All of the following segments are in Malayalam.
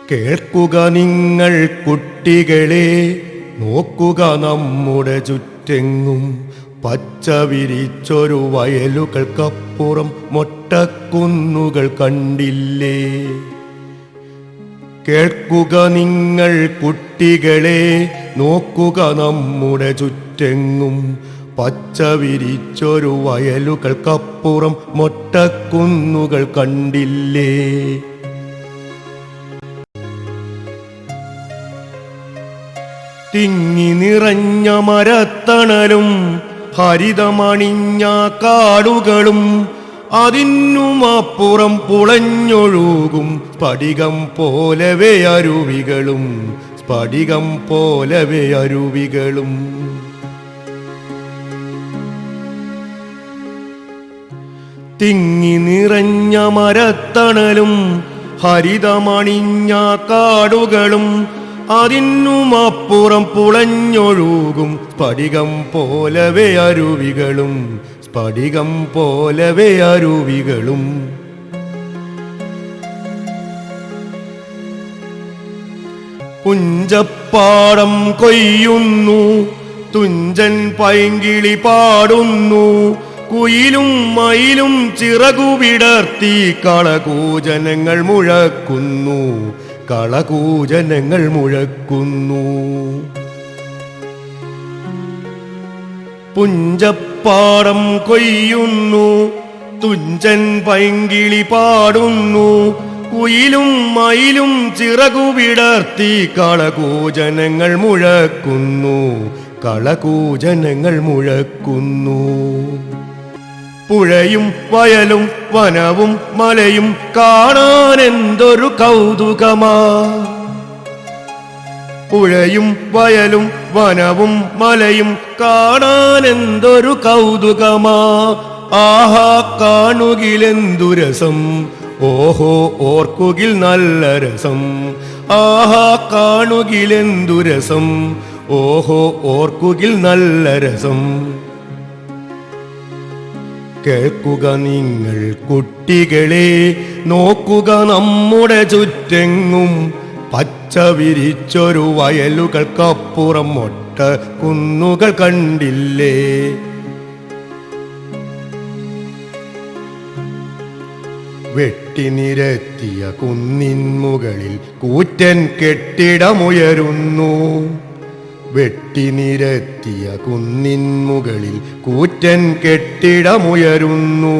കേൾക്കുക നിങ്ങൾ കുട്ടികളെ, നോക്കുക നമ്മുടെ ചുറ്റെങ്ങും പച്ച വിരിച്ചൊരു വയലുകൾക്കപ്പുറം മൊട്ടക്കുന്നുകൾ കണ്ടില്ലേ? കേൾക്കുക നിങ്ങൾ കുട്ടികളെ, നോക്കുക നമ്മുടെ ചുറ്റെങ്ങും പച്ച വിരിച്ചൊരു വയലുകൾക്കപ്പുറം മൊട്ടക്കുന്നുകൾ കണ്ടില്ലേ? തിങ്ങി നിറഞ്ഞ മരത്തണലും ഹരിതമണിഞ്ഞ കാടുകളും അതിനുമപ്പുറം പുളഞ്ഞൊഴുകും സ്ഫടികം പോലവേ അരുവികളും, സ്ഫടികം പോലവേ അരുവികളും. തിങ്ങി നിറഞ്ഞ മരത്തണലും ഹരിതമണിഞ്ഞ കാടുകളും അതിനുമപ്പുറം പുളഞ്ഞൊഴുകും സ്ഫടികം പോലവേ അരുവികളും, സ്ഫടികം പോലവേ അരുവികളും. പുഞ്ചപ്പാടം കൊയ്യുന്നു, തുഞ്ചൻ പൈങ്കിളി പാടുന്നു, കുയിലും മയിലും ചിറകുവിടർത്തി കളകൂജനങ്ങൾ മുഴക്കുന്നു, കളകൂജനങ്ങൾ മുഴക്കുന്നു. പുഞ്ചപ്പാടം കൊയ്യുന്നു, തുഞ്ചൻ പൈങ്കിളി പാടുന്നു, കുയിലും മയിലും ചിറകുവിടർത്തി കളകൂജനങ്ങൾ മുഴക്കുന്നു, കളകൂജനങ്ങൾ മുഴക്കുന്നു. പുഴയും വയലും വനവും മലയും കാണാൻ എന്തൊരു കൗതുകമാ! പുഴയും വയലും വനവും മലയും കാണാൻ എന്തൊരു കൗതുകമാ! ആഹാ കാണുകിലെന്തു രസം, ഓഹോ ഓർക്കുകിൽ നല്ല രസം. ആഹാ കാണുകിലെന്തു രസം, ഓഹോ ഓർക്കുകിൽ നല്ല രസം. കേൾക്കുക നിങ്ങൾ കുട്ടികളെ, നോക്കുക നമ്മുടെ ചുറ്റെങ്ങും പച്ച വിരിച്ചൊരു വയലുകൾക്കപ്പുറം മൊട്ട കുന്നുകൾ കണ്ടില്ലേ? വെട്ടിനിരത്തിയ കുന്നിൻ മുകളിൽ കൂറ്റൻ കെട്ടിടമുയരുന്നു. വെട്ടിനിരത്തിയ കുന്നിൻ മുകളിൽ കൂറ്റൻ കെട്ടിടമുയരുന്നു.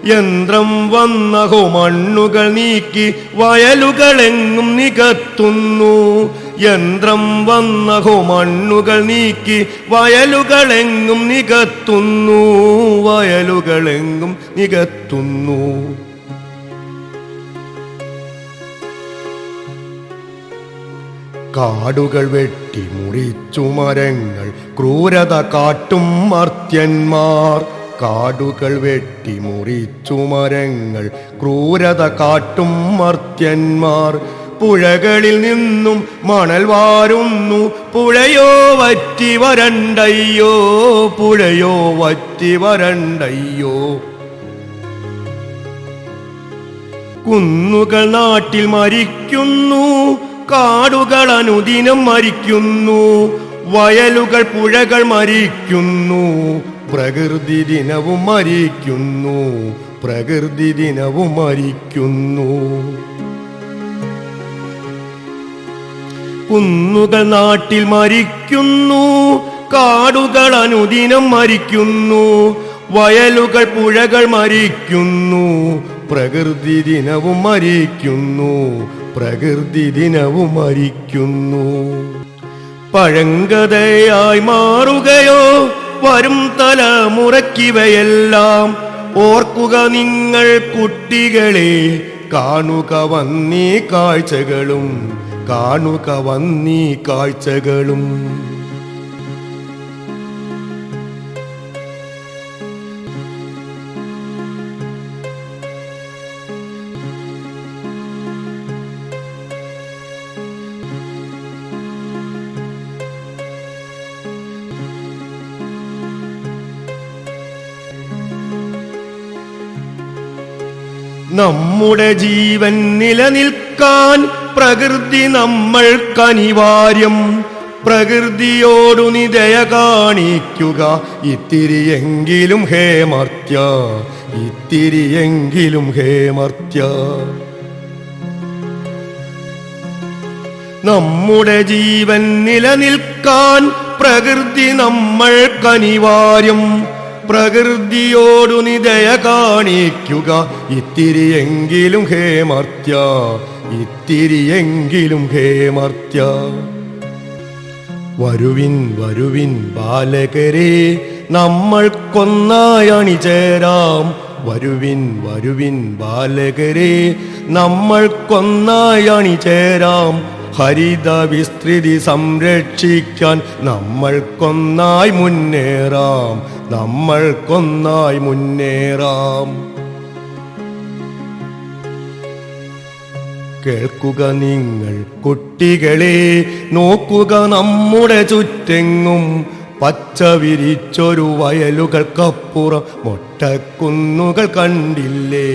യന്ത്രം വന്നഹോ മണ്ണുകൾ നീക്കി വയലുകളെങ്ങും നികത്തുന്നു. യന്ത്രം വന്നഹോ മണ്ണുകൾ നീക്കി വയലുകളെങ്ങും നികത്തുന്നു, വയലുകളെങ്ങും നികത്തുന്നു. കാടുകൾ വെട്ടി മുറിച്ചു മരങ്ങൾ ക്രൂരത കാട്ടും മർത്യന്മാർ. കാടുകൾ വെട്ടി മുറിച്ചു മരങ്ങൾ ക്രൂരത കാട്ടും മർത്യന്മാർ. പുഴകളിൽ നിന്നും മണൽ വാരുന്നു, പുഴയോ വറ്റി വരണ്ടയ്യോ, പുഴയോ വറ്റി വരണ്ടയ്യോ. കുന്നുകൾ നാട്ടിൽ മരിക്കുന്നു, കാടുകൾ അനുദിനം മരിക്കുന്നു. വയലുകൾ പുഴകൾ മരിക്കുന്നു, പ്രകൃതി ദിനവും മരിക്കുന്നു, പ്രകൃതി ദിനവും മരിക്കുന്നു. കുന്നുകൾ നാട്ടിൽ മരിക്കുന്നു, കാടുകൾ അനുദിനം മരിക്കുന്നു. വയലുകൾ പുഴകൾ മരിക്കുന്നു, പ്രകൃതി ദിനവും മരിക്കുന്നു, പ്രകൃതി ദിനവും മരിക്കുന്നു. പഴങ്കഥയായി മാറുകയോ വരും തലമുറയ്ക്കിവയെല്ലാം. ഓർക്കുക നിങ്ങൾ കുട്ടികളെ, കാണുക വന്നീ കാഴ്ചകളും, കാണുക വന്നീ കാഴ്ചകളും. നമ്മുടെ ജീവൻ നിലനിൽക്കാൻ പ്രകൃതി നമ്മൾക്കനിവാര്യം. പ്രകൃതിയോടു നീ ദയ കാണിക്കുക ഇത്തിരിയെങ്കിലും ഹേ മർത്യ, ഇത്തിരിയെങ്കിലും ഹേ മർത്യ. നമ്മുടെ ജീവൻ നിലനിൽക്കാൻ പ്രകൃതി നമ്മൾക്കനിവാര്യം. പ്രകൃതിയോടു നീ ദയ കാണിക്കുക ഇത്തിരിയെങ്കിലും ഹേ മർത്യ, ഇത്തിരിയെങ്കിലും ഹേ മർത്യ. വരുവിൻ വരുവിൻ ബാലകരെ, നമ്മൾക്കൊന്നായി അണിചേരാം. വരുവിൻ വരുവിൻ ബാലകരെ, നമ്മൾക്കൊന്നായി അണിചേരാം. ഹരിത വിസ്തൃതി സംരക്ഷിക്കാൻ നമ്മൾക്കൊന്നായി മുന്നേറാം, നമ്മൾക്കൊന്നായി മുന്നേറാം. കേൾക്കുക നിങ്ങൾ കുട്ടികളെ, നോക്കുക നമ്മുടെ ചുറ്റെങ്ങും. പച്ച വിരിച്ചൊരു വയലുകൾക്കപ്പുറം മൊട്ടക്കുന്നുകൾ കണ്ടില്ലേ,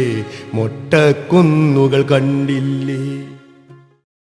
മൊട്ടക്കുന്നുകൾ കണ്ടില്ലേ.